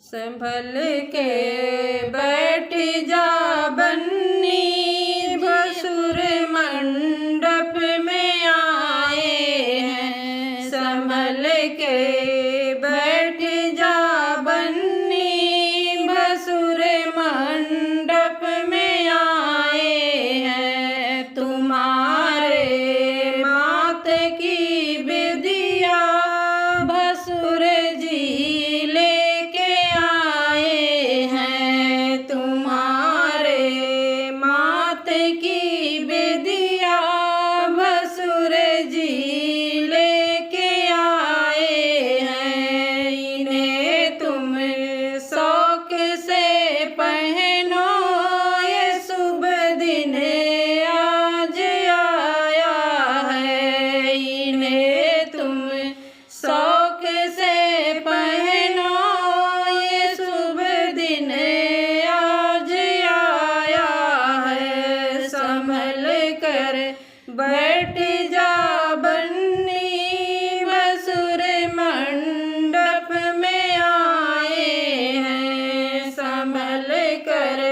संभल के बैठ जा बन्नी, भसुर मंडप में आए हैं। संभल के बैठ जा बन्नी, भसुर मंडप में आए हैं। तुम्हारे मात की विदिया भसुर जी लेके आए हैं। तुम्हारे मात की विदिया भसुर जी लेके आए हैं। इन्हें तुम शौक से पहनो, ये शुभ दिन आज आया है। इन्हें तुम शौक से पहनो, ये शुभ दिन आज आया है। संभल कर बैठ जा बन्नी, भसुर मंडप में आए हैं। संभल कर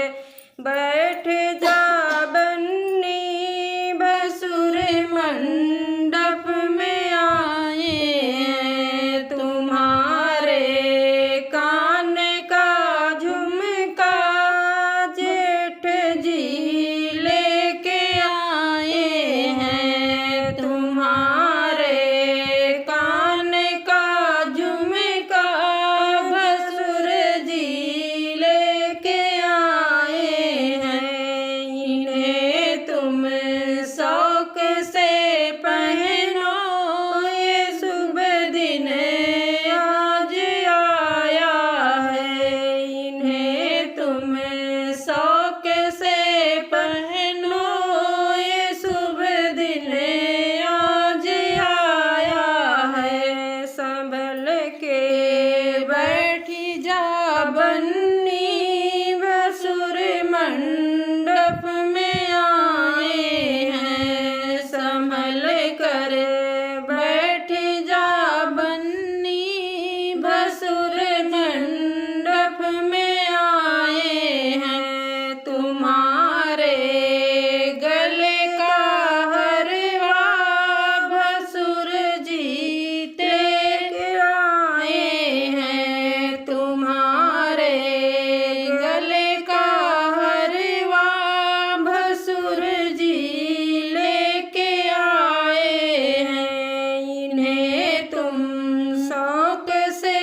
बैठ जा बन्नी, भसुर मंडप में आए हैं। तुम्हारे कान का झुमका जेठ जी लेके आए हैं। तुम्हारे कान का झुमका भसुर जी लेके आए हैं। इन्हें तुम शौक से पहनो, ये शुभ दिन आज आया है। इन्हें तुम शौक से पहनो, ये शुभ दिन आज आया है। संभल के बैठ जा बन्नी, भसुर मंडप में आए हैं। संभल कर बैठ जा बन्नी, भसुर मंडप में आए हैं। तुम्हारे गले का हरवा भसुर जी तेरे आए हैं। तुम्हारे गले का हरवा भसुर जी लेके आए हैं। इन्हें तुम शौक से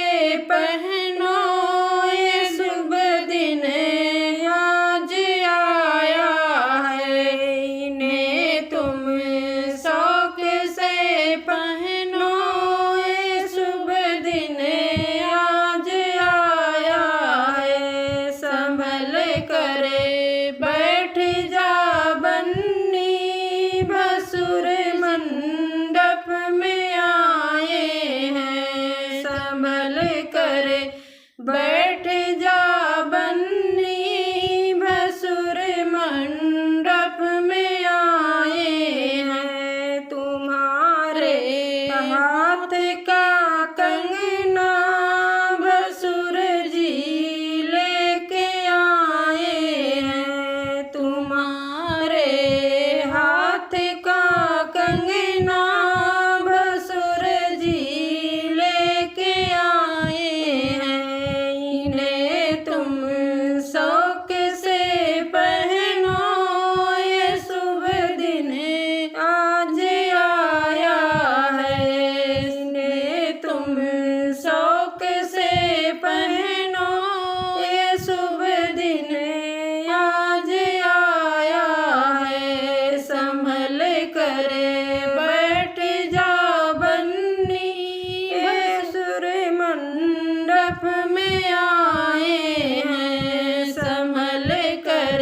पहनो, ये शुभ दिन आज आया है। इन्हें तुम शौक से पहनो, ये शुभ दिन आज आया है। संभल कर बैठ जा बन्नी, भसुर मंडप में आए हैं। संभल कर बैठ जा बन्नी, भसुर मंडप में आए हैं। तुम्हारे हाथ का कंगना भसुर जी लेके आए हैं। तुम्हारे हाथ का कंगना भसुर जी लेके आए हैं। इन्हें तुम शौक से पहनो, ये शुभ दिन आज आया है। इन्हें तुम शौक से पहनो, ये शुभ दिन आज आया है। संभल कर बैठ जा बन्नी, भसुर मंडप में आए हैं। संभल कर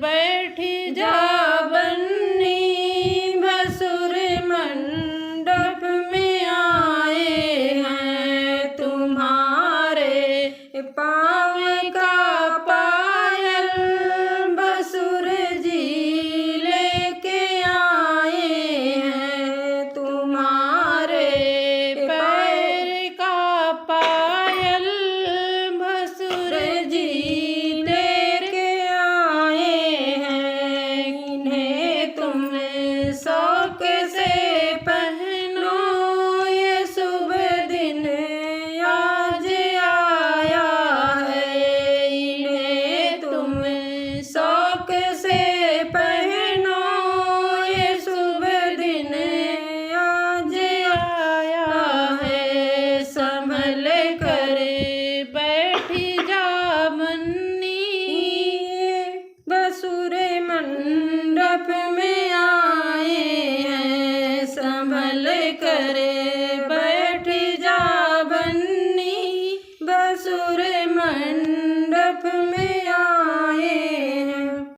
बैठ जा बन्नी, भसुर मंडप में आए हैं। तुम्हारे पाँव का